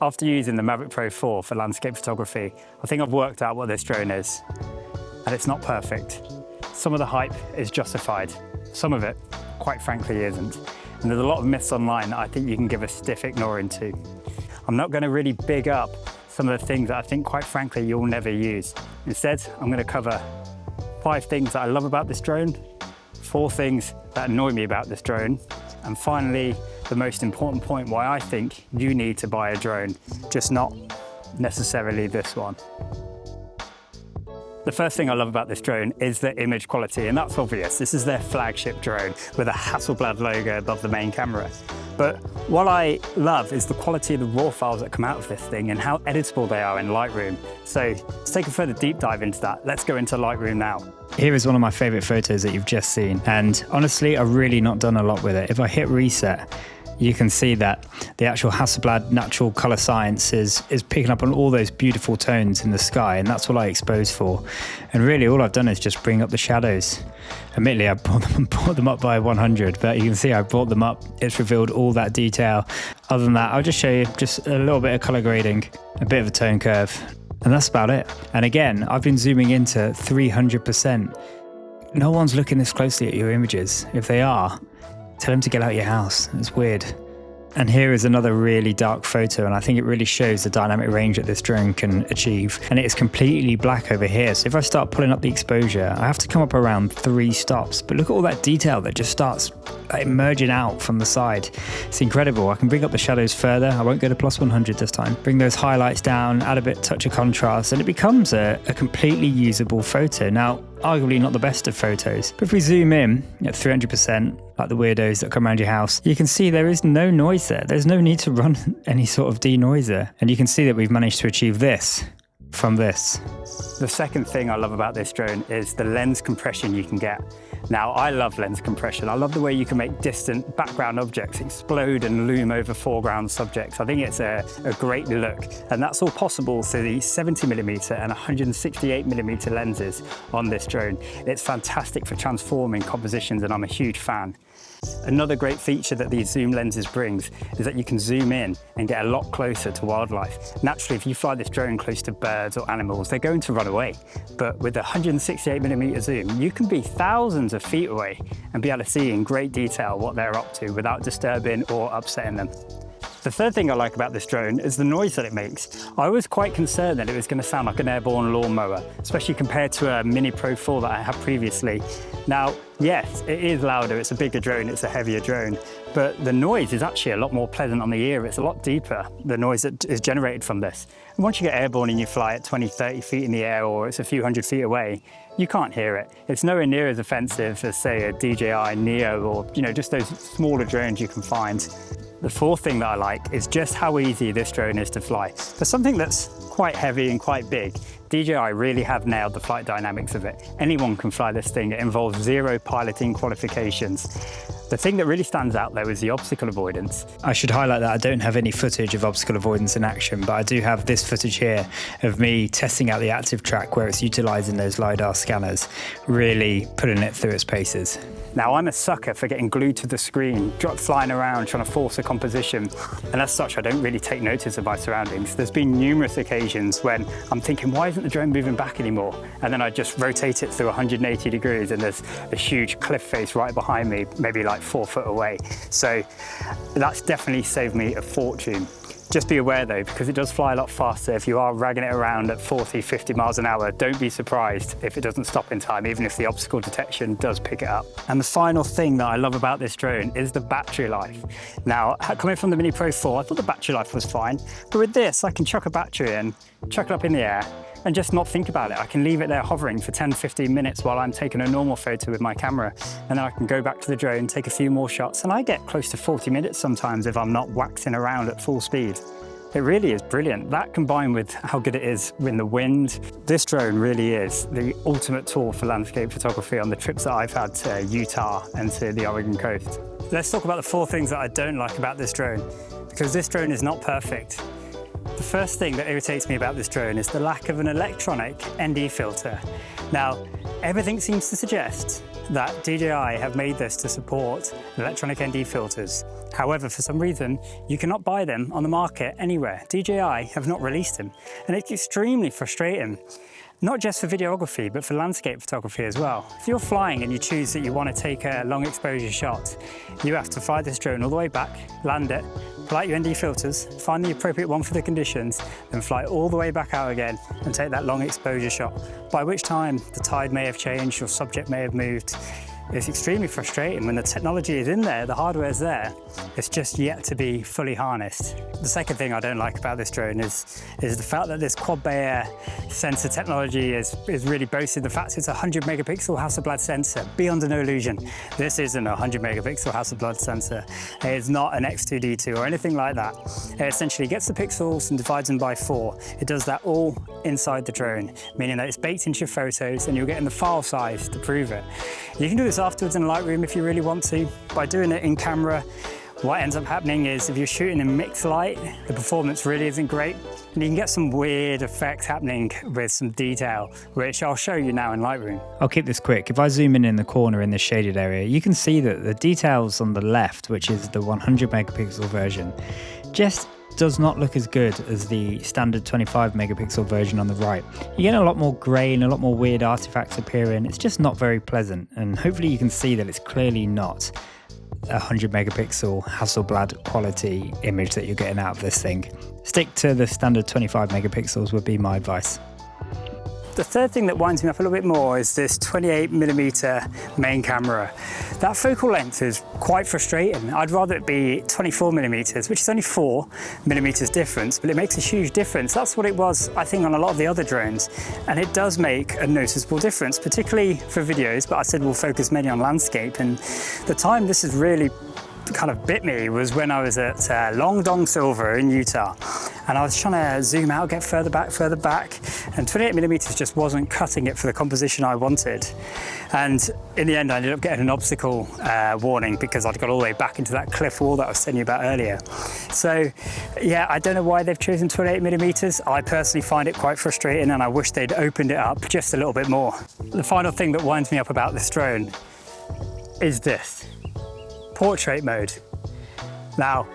After using the Mavic Pro 4 for landscape photography, I think I've worked out what this drone is. And it's not perfect. Some of the hype is justified. Some of it, quite frankly, isn't. And there's a lot of myths online that I think you can give a stiff ignoring to. I'm not going to really big up some of the things that I think, quite frankly, you'll never use. Instead, I'm going to cover 5 things that I love about this drone, 4 things that annoy me about this drone, and finally, the most important point why I think you need to buy a drone, just not necessarily this one. The first thing I love about this drone is the image quality, and that's obvious. This is their flagship drone with a Hasselblad logo above the main camera. But what I love is the quality of the raw files that come out of this thing and how editable they are in Lightroom. So to take a further deep dive into that, let's go into Lightroom now. Here is one of my favorite photos that you've just seen. And honestly, I've really not done a lot with it. If I hit reset, you can see that the actual Hasselblad natural color science is picking up on all those beautiful tones in the sky, and that's what I expose for. And really all I've done is just bring up the shadows. Admittedly, I brought them up by 100, but you can see I brought them up. It's revealed all that detail. Other than that, I'll just show you just a little bit of color grading, a bit of a tone curve, and that's about it. And again, I've been zooming into 300%. No one's looking this closely at your images. If they are, tell them to get out of your house. It's weird. And here is another really dark photo, and I think it really shows the dynamic range that this drone can achieve. And it is completely black over here. So if I start pulling up the exposure, I have to come up around 3 stops. But look at all that detail that just starts emerging out from the side. It's incredible. I can bring up the shadows further. I won't go to plus 100 this time. Bring those highlights down, add a bit touch of contrast, and it becomes a completely usable photo. Now, arguably not the best of photos, but if we zoom in at 300%, like the weirdos that come around your house, you can see there is no noise there. There's no need to run any sort of denoiser. And you can see that we've managed to achieve this from this. The second thing I love about this drone is the lens compression you can get. Now, I love lens compression. I love the way you can make distant background objects explode and loom over foreground subjects. I think it's a great look, and that's all possible through the 70mm and 168mm lenses on this drone. It's fantastic for transforming compositions, and I'm a huge fan. Another great feature that these zoom lenses brings is that you can zoom in and get a lot closer to wildlife. Naturally, if you fly this drone close to birds or animals, they're going to run away. But with a 168mm zoom, you can be thousands of feet away and be able to see in great detail what they're up to without disturbing or upsetting them. The third thing I like about this drone is the noise that it makes. I was quite concerned that it was going to sound like an airborne lawnmower, especially compared to a Mini Pro 4 that I had previously. Now, yes, it is louder, it's a bigger drone, it's a heavier drone, but the noise is actually a lot more pleasant on the ear. It's a lot deeper, the noise that is generated from this. And once you get airborne and you fly at 20, 30 feet in the air, or it's a few hundred feet away, you can't hear it. It's nowhere near as offensive as, say, a DJI Neo or, just those smaller drones you can find. The fourth thing that I like is just how easy this drone is to fly. For something that's quite heavy and quite big, DJI really have nailed the flight dynamics of it. Anyone can fly this thing. It involves 0 piloting qualifications. The thing that really stands out though is the obstacle avoidance. I should highlight that I don't have any footage of obstacle avoidance in action, but I do have this footage here of me testing out the active track where it's utilizing those LiDAR scanners, really putting it through its paces. Now, I'm a sucker for getting glued to the screen, flying around, trying to force a composition. And as such, I don't really take notice of my surroundings. There's been numerous occasions when I'm thinking, why isn't the drone moving back anymore? And then I just rotate it through 180 degrees and there's a huge cliff face right behind me, maybe like 4 foot away. So that's definitely saved me a fortune. Just be aware though, because it does fly a lot faster. If you are ragging it around at 40, 50 miles an hour, don't be surprised if it doesn't stop in time, even if the obstacle detection does pick it up. And the final thing that I love about this drone is the battery life. Now, coming from the Mini Pro 4, I thought the battery life was fine, but with this, I can chuck a battery in, chuck it up in the air, and just not think about it. I can leave it there hovering for 10, 15 minutes while I'm taking a normal photo with my camera. And then I can go back to the drone, take a few more shots, and I get close to 40 minutes sometimes if I'm not waxing around at full speed. It really is brilliant. That combined with how good it is in the wind, this drone really is the ultimate tool for landscape photography on the trips that I've had to Utah and to the Oregon coast. Let's talk about the 4 things that I don't like about this drone, because this drone is not perfect. The first thing that irritates me about this drone is the lack of an electronic ND filter. Now, everything seems to suggest that DJI have made this to support electronic ND filters. However, for some reason, you cannot buy them on the market anywhere. DJI have not released them, and it's extremely frustrating. Not just for videography, but for landscape photography as well. If you're flying and you choose that you want to take a long exposure shot, you have to fly this drone all the way back, land it, pull out your ND filters, find the appropriate one for the conditions, then fly all the way back out again and take that long exposure shot, by which time the tide may have changed, your subject may have moved. It's extremely frustrating when the technology is in there, the hardware's there, it's just yet to be fully harnessed. The second thing I don't like about this drone is the fact that this quad bay air sensor technology is really boasted. The fact it's a 100 megapixel Hasselblad sensor. Be under no illusion, this isn't a 100 megapixel Hasselblad sensor. It's not an X2D2 or anything like that. It essentially gets the pixels and divides them by 4. It does that all inside the drone, meaning that it's baked into your photos and you're getting the file size to prove it. You can do this afterwards in Lightroom if you really want to. By doing it in camera, what ends up happening is if you're shooting in mixed light, the performance really isn't great, and you can get some weird effects happening with some detail, which I'll show you now in Lightroom. I'll keep this quick. If I zoom in the corner in this shaded area, you can see that the details on the left, which is the 100 megapixel version, just does not look as good as the standard 25 megapixel version on the right. You get a lot more grey and a lot more weird artifacts appearing. It's just not very pleasant, and hopefully you can see that it's clearly not a 100 megapixel Hasselblad quality image that you're getting out of this thing. Stick to the standard 25 megapixels would be my advice. The third thing that winds me up a little bit more is this 28mm main camera. That focal length is quite frustrating. I'd rather it be 24mm, which is only 4mm difference, but it makes a huge difference. That's what it was, I think, on a lot of the other drones. And it does make a noticeable difference, particularly for videos, but I said we'll focus mainly on landscape. And the time this has really kind of bit me was when I was at Long Dong Silver in Utah, and I was trying to zoom out, get further back, and 28mm just wasn't cutting it for the composition I wanted. And in the end I ended up getting an obstacle warning because I'd got all the way back into that cliff wall that I was telling you about earlier. So yeah, I don't know why they've chosen 28mm. I personally find it quite frustrating, and I wish they'd opened it up just a little bit more. The final thing that winds me up about this drone is this: portrait mode. Now,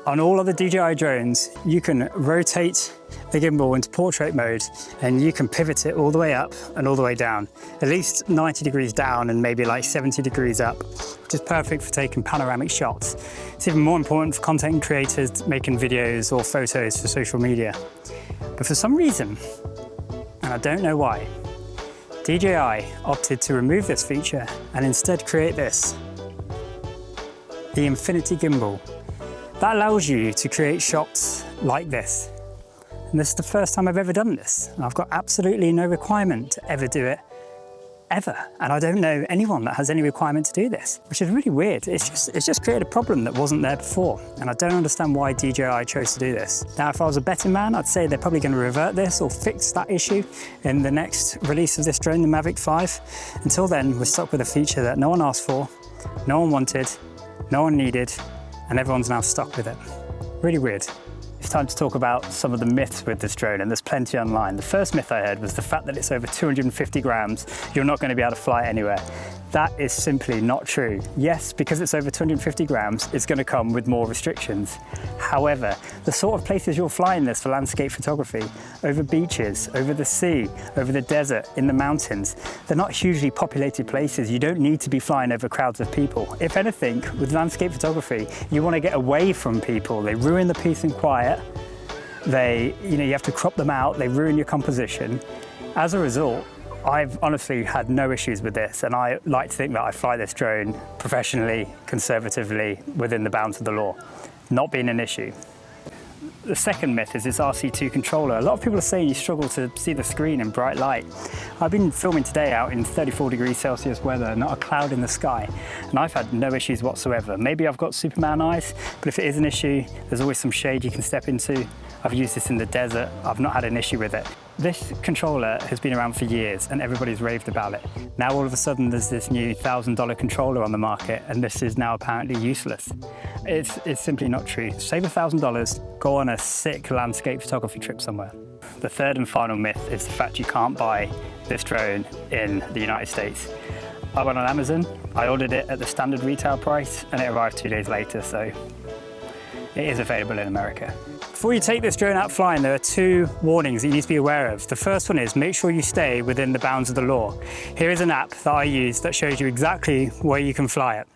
on all other DJI drones, you can rotate the gimbal into portrait mode and you can pivot it all the way up and all the way down, at least 90 degrees down and maybe like 70 degrees up, which is perfect for taking panoramic shots. It's even more important for content creators making videos or photos for social media. But for some reason, and I don't know why, DJI opted to remove this feature and instead create this: the infinity gimbal. That allows you to create shots like this. And this is the first time I've ever done this. And I've got absolutely no requirement to ever do it, ever. And I don't know anyone that has any requirement to do this, which is really weird. It's just created a problem that wasn't there before. And I don't understand why DJI chose to do this. Now, if I was a betting man, I'd say they're probably going to revert this or fix that issue in the next release of this drone, the Mavic 5. Until then, we're stuck with a feature that no one asked for, no one wanted, no one needed, and everyone's now stuck with it. Really weird. It's time to talk about some of the myths with this drone, and there's plenty online. The first myth I heard was the fact that it's over 250 grams, you're not going to be able to fly it anywhere. That is simply not true. Yes, because it's over 250 grams, it's going to come with more restrictions. However, the sort of places you're flying this for landscape photography, over beaches, over the sea, over the desert, in the mountains, they're not hugely populated places. You don't need to be flying over crowds of people. If anything, with landscape photography, you want to get away from people. They ruin the peace and quiet. You have to crop them out. They ruin your composition. As a result, I've honestly had no issues with this, and I like to think that I fly this drone professionally, conservatively, within the bounds of the law, not being an issue. The second myth is this RC2 controller. A lot of people are saying you struggle to see the screen in bright light. I've been filming today out in 34 degrees Celsius weather, not a cloud in the sky, and I've had no issues whatsoever. Maybe I've got Superman eyes, but if it is an issue, there's always some shade you can step into. I've used this in the desert. I've not had an issue with it. This controller has been around for years and everybody's raved about it. Now all of a sudden there's this new $1,000 controller on the market and this is now apparently useless. It's simply not true. Save $1,000, go on a sick landscape photography trip somewhere. The third and final myth is the fact you can't buy this drone in the United States. I went on Amazon, I ordered it at the standard retail price and it arrived 2 days later, so it is available in America. Before you take this drone out flying, there are 2 warnings that you need to be aware of. The first one is make sure you stay within the bounds of the law. Here is an app that I use that shows you exactly where you can fly it.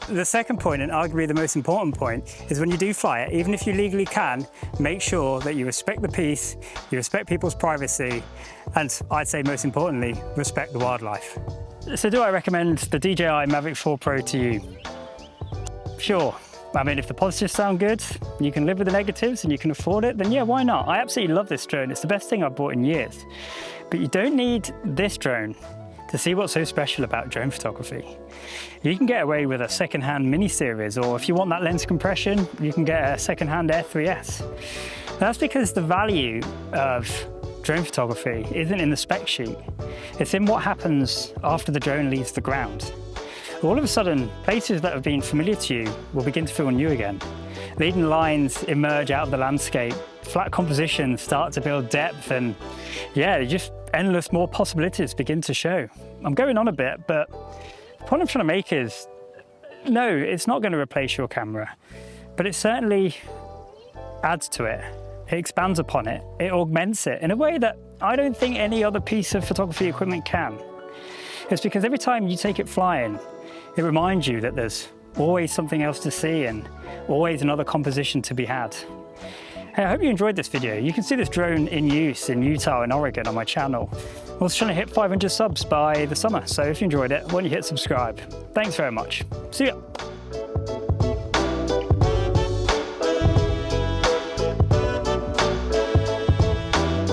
The second point, and arguably the most important point, is when you do fly it, even if you legally can, make sure that you respect the peace, you respect people's privacy, and I'd say most importantly, respect the wildlife. So do I recommend the DJI Mavic 4 Pro to you? Sure. I mean, if the positives sound good, you can live with the negatives and you can afford it, then yeah, why not? I absolutely love this drone. It's the best thing I've bought in years. But you don't need this drone to see what's so special about drone photography. You can get away with a second-hand mini series, or if you want that lens compression, you can get a second-hand Air 3S. That's because the value of drone photography isn't in the spec sheet. It's in what happens after the drone leaves the ground. All of a sudden, places that have been familiar to you will begin to feel new again. Leading lines emerge out of the landscape, flat compositions start to build depth, and yeah, just endless more possibilities begin to show. I'm going on a bit, but the point I'm trying to make is, no, it's not going to replace your camera, but it certainly adds to it. It expands upon it, it augments it in a way that I don't think any other piece of photography equipment can. It's because every time you take it flying, it reminds you that there's always something else to see and always another composition to be had. Hey, I hope you enjoyed this video. You can see this drone in use in Utah and Oregon on my channel. I'm also trying to hit 500 subs by the summer, so if you enjoyed it, why don't you hit subscribe? Thanks very much. See ya.